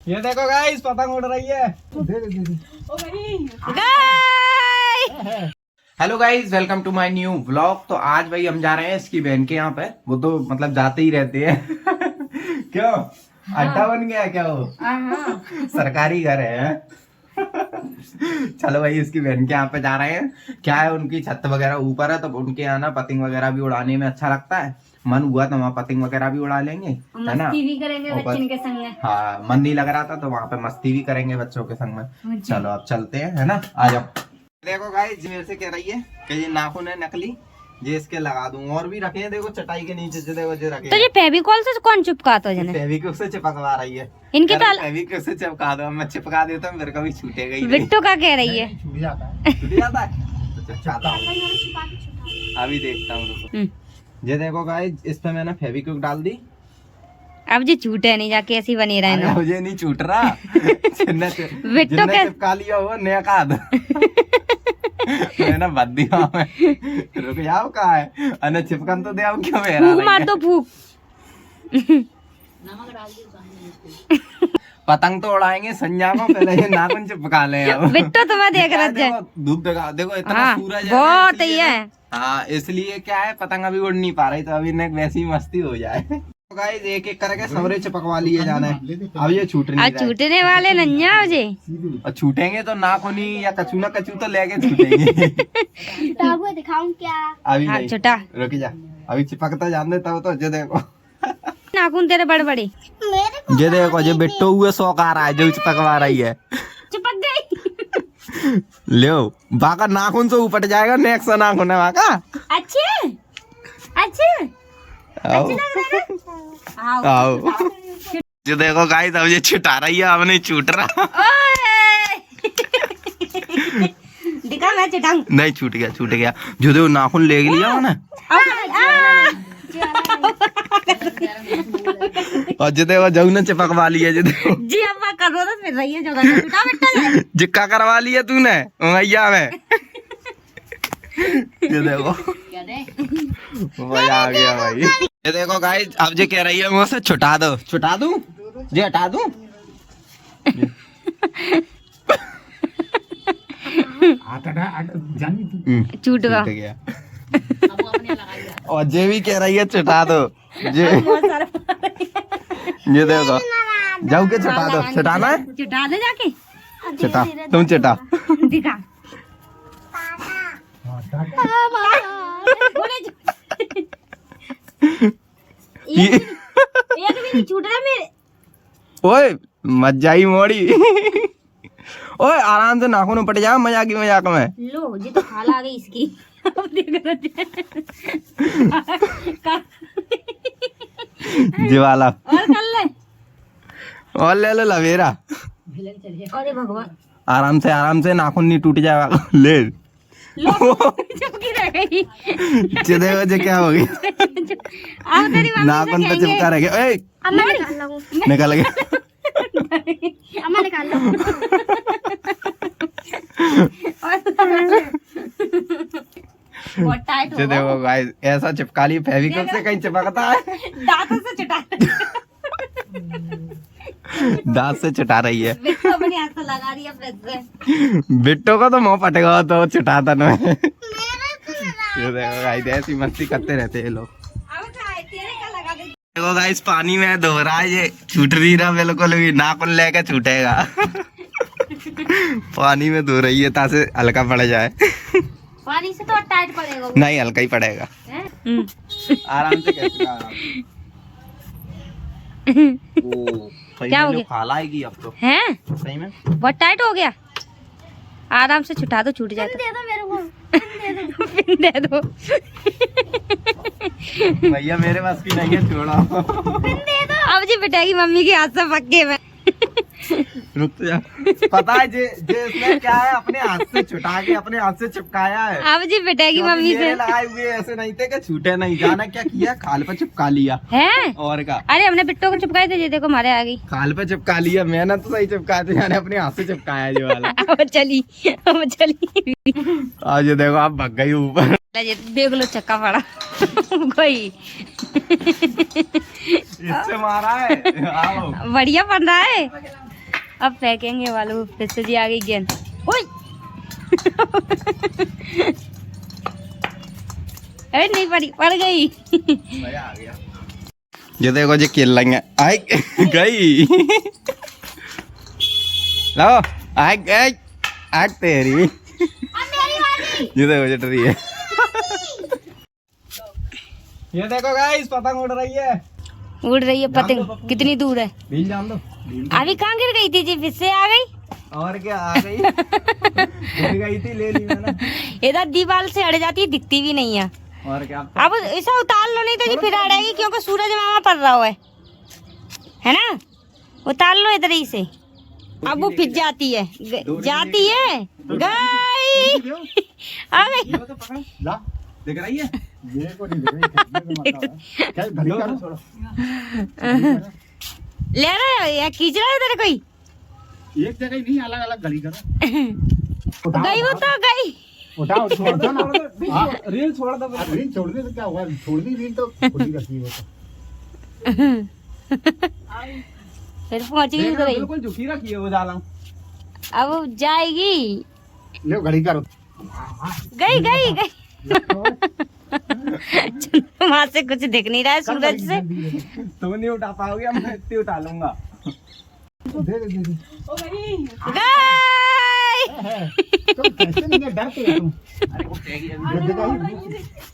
ये देखो गाइस पतंग उड़ रही है। Hello guys, welcome to my new vlog. तो आज भाई हम जा रहे हैं इसकी बहन के यहाँ पे। वो तो मतलब जाते ही रहते हैं। क्यों अड्डा बन गया क्या वो? सरकारी घर है। चलो भाई इसकी बहन के यहाँ पे जा रहे हैं। क्या है, उनकी छत वगैरह ऊपर है तो उनके यहाँ ना पतंग वगैरह भी उड़ाने में अच्छा लगता है। मन हुआ तो वहाँ पतंग वगैरह भी उड़ा लेंगे, है ना? मस्ती भी करेंगे बच्चों के संग में। हाँ, मन नहीं लग रहा था तो वहाँ पे मस्ती भी करेंगे बच्चों के संग में। चलो अब चलते हैं, है ना? आ जाओ। देखो गाइस मेरे से कह रही है कि ये नाखून है नकली, ये इसके लगा दूं। और भी रखे हैं, देखो चटाई के नीचे से, देखो जो रखे तो ये फेविकॉल से कौन चिपकाता है? फेविक्विक से चिपकवा रही है। इनके तो फेविक्विक से चिपका दो, मैं चिपका देता हूँ, मेरे को भी छूटेगा ही नहीं। बिट्टू का कह रही है छूट जाता है तो चिपकाता हूँ। अभी देखता हूँ। ये देखो गाइस इस पे मैंने फेविक्विक डाल दी। अब जी छूटे नहीं, जाके ऐसी बनी रहे ना। मुझे नहीं छूट रहा। बिट्टू के चिपका लिया हुआ नया काद। मैंने बद दिया मैं। रुक जाओ, कहाँ है? अने चिपकन तो दे, अब क्यों मेरा फूक मार दो फूक। पतंग तो उड़ाएंगे संजा को, पहले ये नाखून चिपका ले। बिट्टू तुम्हें देख रहा है। धूप दिखा, देखो इतना हाँ, सूरज है बहुत ही है। हाँ, इसलिए क्या है, पतंग अभी उड़ नहीं पा रही, तो अभी वैसी मस्ती हो जाए। तो गाइस एक एक करके सबरे चिपकवा लिए जाना है। अब ये छूट नहीं रहा है। छूटने वाले नन्या मुझे। और छूटेंगे तो नाखूनी या कचू ना कचू तो लेके छूटेंगे। दिखाऊं क्या? अभी हाँ, नहीं, छुटा। रुक जा, अभी चिपकता जान दे तब तो। ये देखो नाखून तेरे बड़े बड़े। ये देखो, जो बिट्टू हुए शौक आ रहा है, जो चिपकवा रही है। चिपक गई। लो बाका नाखून से उपट जाएगा, नेक्स्ट नाखून है बाका। अच्छे अच्छे आओ आओ। जो देखो गाइस अब ये छुटा रही है, अब नहीं छूट रहा। दिखा मैं चिटाऊं। नहीं, छूट गया छूट गया। जो देखो नाखून ले लिया ना। और जो देखो जऊ ने चिपकवा लिया। जो देखो जी अम्मा कर रहा था, फिर रही है जगह में। बेटा बेटा जिक्का करवा लिया तूने मैया में। ये देखो मजा आ गया भाई। ये देखो गाइस अब जो कह रही है मुझसे छुटा दो। छुटा दूं? जी हटा दूं? छूट गया। और जे भी कह रही है छुटा दो। ये देखो जाओ के छुटा दो। छुटाना है? छुटा दे जाके। छुटा, तुम छुटा। दिखा एक भी नहीं छूट रहा मेरे। ओए मजाई मोड़ी। ओए आराम से नाखून उपट जा, मजाक ही मजाक में। लो जी तो खाल आ गई इसकी। अब देख जी वाला और कर ले। और ले लो लवेरा। अरे भगवान, आराम से नाखून नहीं टूट जाएगा। ले लो चिपकी रह गई। देखो जो क्या हो गई। अब तेरी मम्मी नाखून पे चिपका रह गया। ओए अम्मा निकाल निकल गया। अम्मा निकाल लो। बहुत टाइट हो जो देखो गाइस ऐसा चिपका ली, फेविक्विक से कहीं चिपकता है? दांतों से चटा। दांत से चटा रही है। बिट्टू अपने हाथ से लगा रही है फिर से। बिट्टो का तो मुंह पटेगा तो छुटाता ना। ये देखो गाइस ऐसी मस्ती करते रहते हैं लोग। देखो गाइस पानी में धो रहा है, ये छूट नहीं रहा बिल्कुल भी। नाखून लेके छूटेगा। पानी में धो रही है ताकि हल्का पड़ जाए। पानी से तो टाइट पड़ेगा। नहीं, हल्का ही पड़ेगा। आराम से कैसे क्या हो गया? खाला आएगी अब तो। हैं? सही में बहुत टाइट हो गया। आराम से छुटा दो, छूट जाता। दे दो मेरे को। पिन दे दो। भैया मेरे पास की नहीं है, छोड़ो। पिन दे दो। अब जी पिटाई मम्मी के हाथ से पक्के में। रुक जा। पता है जे इसने क्या है, अपने हाथ से छुटा के अपने हाथ से चिपकाया है। अब जी पिटाई मम्मी से। लगाए हुए ऐसे नहीं थे कि छूटे नहीं। जाना क्या किया, खाल पे चिपका लिया है। और का अरे हमने बिट्टू को चिपकाए थे, ये देखो मारे आ गई। खाल पे चिपका लिया। मैंने तो सही चिपकाया था, मैंने अपने हाथ से चिपकाया जो वाला। अब चली। आज ये देखो आप भाग गई ऊपर। देख लो चक्का पड़ा। कोई इससे मारा है। आओ। बढ़िया बन रहा है। अब फेंकेंगे वालों फिर से जी आ गई गेंद। ओए अरे नहीं पड़ी, पड़ गई। मजा आ गया। ये देखो जी खेल लेंगे। आई गई। लो आई गई। आज तेरी। ये देखो जट रही है। ये देखो गाइस पतंग उड़ रही है। उड़ रही है पतंग। कितनी दूर है? भील जान दो। अभी कहाँ गिर गई थी जी, फिर से आ गई। और क्या आ गई। गिर गई थी, ले ली मैंने। इधर दीवार से अड़ जाती है, दिखती भी नहीं है। और क्या अब ऐसा उतार लो, नहीं तो जी फिर अड़ेगी, क्योंकि सूरज मामा पड़ रहा है ना। उतार लो इधर ही से। अब वो फिर जाती है, जाती है। गई आ गई। दिख रही है? मेरे को नहीं दिख रही है। क्या घड़ी का छोड़ो। ले रहे हो या खींच रहा है तेरे कोई? एक जगह नहीं, अलग अलग घड़ी करो। गई वो तो गई। उठाओ, छोड़ दो ना। रील छोड़ दो। रील छोड़ दे तो क्या हुआ? छोड़ दी रील तो खुली रहती है वो तो। फिर पहुंच गई उधर ही। बिल्कुल झुकी रखी है वो जाला। अब वो जाएगी। ले घड़ी करो। गई गई गई। वहां से कुछ दिख नहीं रहा है सूरज से। तुम नहीं उठा पाओगे, मैं इतनी उठा लूंगा। दे दे दे। गई। तुम कैसे नहीं है, डरते हो तुम। अरे वो फेंकी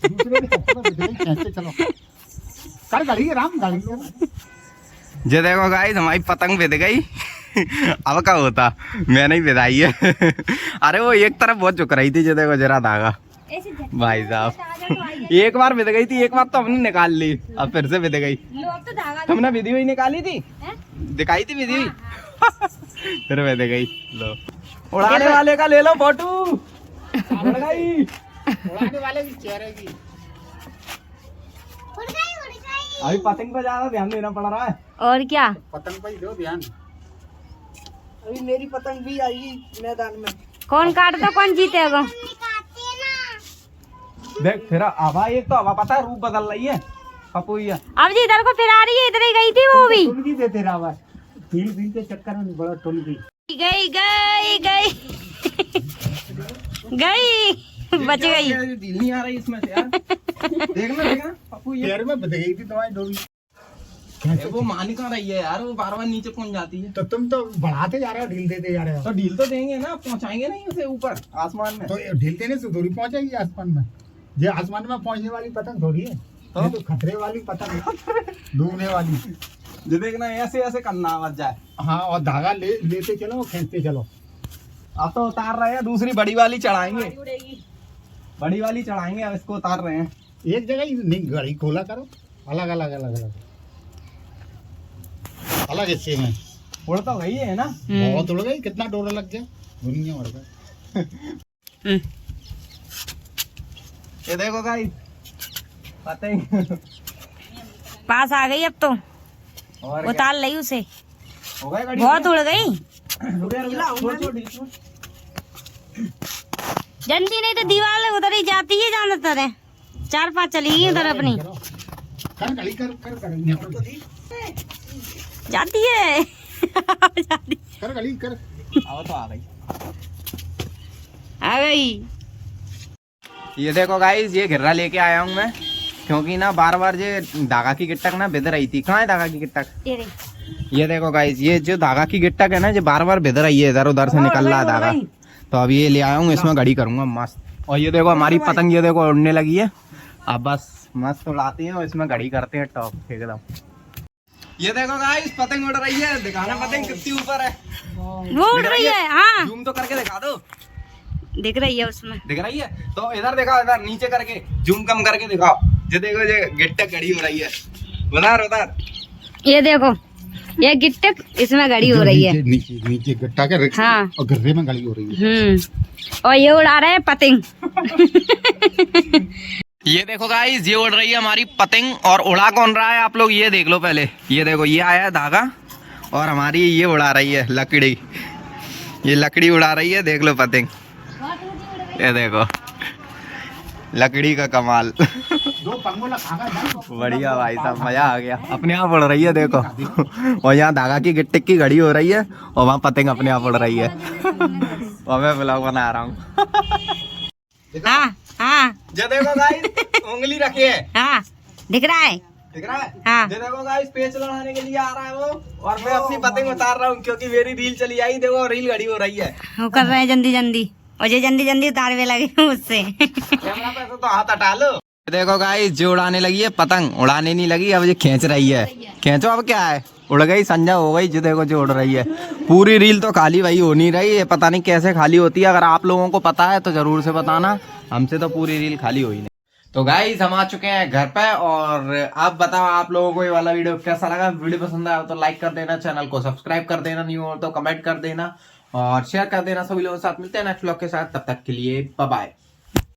दूसरे के चक्कर में बिजली कैसे चलो। कर घड़ी राम घड़ी। ये देखो गाइस हमारी पतंग बिद गई। अब क्या होता, मैंने ही बिदाई है। अरे वो एक तरफ बहुत झुक रही थी। ये देखो जरा धागा भाई साहब। एक बार बिद गई थी, एक बार तो हमने निकाल ली, अब फिर से बिद गई। तुमने विधि हुई निकाली थी, दिखाई थी विधि हुई। फिर बिद गई। लो उड़ाने वाले का ले लो फोटो। उड़ गई। उड़ाने वाले की चेहरे की। अभी पतंग पे ज्यादा ध्यान देना पड़ रहा है। और क्या, पतंग पे ही दो ध्यान। अभी मेरी पतंग भी आएगी मैदान में। कौन काटता कौन जीतेगा। देख फिर हवा, एक तो हवा पता है रूप बदल रही है। पपुइया अब जी इधर को फिर आ रही है, इधर ही गई थी वो भी। टुनकी देते रहा फील फील के चक्कर में बड़ा टुनकी। गई गई गई गई, बच गई। ढील नहीं आ रही इसमें से यार। देखना देखना पपुइया पैर में बच गई थी तुम्हारी डोरी। वो मान कहाँ रही है यार, वो बार बार नीचे पहुंच जाती है। तो तुम तो बढ़ाते जा रहे हो, ढील देते जा रहे हो। तो ढील तो देंगे ना, पहुंचाएंगे नहीं उसे ऊपर आसमान में। तो ढील देने से थोड़ी पहुंचेगी आसमान में। ये आसमान में पहुंचने वाली पतंग थोड़ी है, ये तो खतरे वाली पतंग है, डूबने वाली। जो देखना ऐसे ऐसे करना मत जाए। हाँ, और धागा लेते चलो, खींचते चलो। अब तो उतार रहे हैं, दूसरी बड़ी वाली चढ़ाएंगे। बड़ी वाली चढ़ाएंगे, अब इसको उतार रहे हैं। एक जगह ही नहीं, घड़ी खोला करो। अलग अलग अलग अलग अलग हिस्से में। उड़ तो गई है ना। बहुत उड़ गई, कितना डोरा लग गया, दुनिया उड़ गई। ये देखो गाइस पतंग पास आ गई अब तो। और क्या? उतार ली उसे। हो गए गाड़ी? बहुत उड़ गई। छोड़। जल्दी नहीं तो दीवार उधर ही जाती है ज्यादातर है। 4-5 चली गई उधर अपनी। कर घड़ी कर जाती है। जाती। कर घड़ी कर। अब तो आ गई। आ गई। ये देखो गाइस, ये घिर्रा लेके आया हूँ मैं, क्योंकि ना बार बार ये धागा की गिट्टक ना बिध रही थी। कहाँ है धागा की गिट्टक? ये देखो गाइस, ये जो धागा की गिट्टक है ना, ये बार बार बिध रही है, इधर उधर से निकल रहा है धागा। तो अब ये ले आया हूँ, इसमें घड़ी करूंगा मस्त। और ये देखो हमारी पतंग, ये देखो उड़ने लगी है। अब बस मस्त उड़ाते हैं और इसमें घड़ी करते हैं टॉप एकदम। ये देखो गाइस, पतंग उड़ रही है। दिखाना पतंग कितनी ऊपर है। वो उड़ रही है। हाँ, जूम तो करके दिखा दो। दिख रही है उसमें। दिख रही है तो इधर दिखाओ, इधर नीचे करके जूम कम करके दिखाओ। ये देखो, ये गिट्टक घड़ी हो रही है। उधर ये देखो, ये गिट्टक इसमें घड़ी हो रही है। नीचे गट्टा के। हाँ, और गर्रे में घड़ी हो रही है। और ये उड़ा रहे हैं पतंग। ये देखो गाइस, ये उड़ रही है हमारी पतंग। और उड़ा कौन रहा है आप लोग ये देख लो पहले। ये देखो, ये आया है धागा और हमारी ये उड़ा रही है लकड़ी। ये लकड़ी उड़ा रही है, देख लो पतंग। ये देखो लकड़ी का कमाल। 2 पंगों लगा ना। बढ़िया भाई साहब, मजा आ गया। अपने आप उड़ रही है देखो। और यहाँ धागा की गिट्टिक की घड़ी हो रही है और वहाँ पतंग अपने आप उड़ रही है। और मैं ब्लॉग बना रहा हूँ। हाँ हाँ ये देखो गाइस, उंगली रखी है। हाँ दिख रहा है। दिख रहा है? हाँ। ये देखो गाइस, पेच लड़ाने के लिए आ रहा है वो, और मैं अपनी पतंग उतार रहा हूँ क्योंकि मेरी रील चली आई। देखो रील घड़ी हो रही है। वो कर रहे हैं जल्दी जल्दी, और ये जल्दी जल्दी उतारवे लगे मुझसे। कैमरा पे तो हाथ हटा लो। देखो गाइस, जो उड़ाने लगी है पतंग, उड़ाने नहीं लगी, अब ये खींच रही है। खींचो, अब क्या है, उड़ गई, संजा हो गई। जो देखो जो उड़ रही है। पूरी रील तो खाली भाई हो नहीं रही है, पता नहीं कैसे खाली होती है। अगर आप लोगों को पता है तो जरूर से बताना, हमसे तो पूरी रील खाली हो ही नहीं। तो गाइस, हम आ चुके हैं घर पे, और आप बताओ आप लोगों को ये वाला वीडियो कैसा लगा। वीडियो पसंद आया तो लाइक कर देना, चैनल को सब्सक्राइब कर देना, न्यू हो तो कमेंट कर देना और शेयर कर देना। सभी लोगों के साथ मिलते हैं नेक्स्ट व्लॉग के साथ। तब तक के लिए बाय बाय।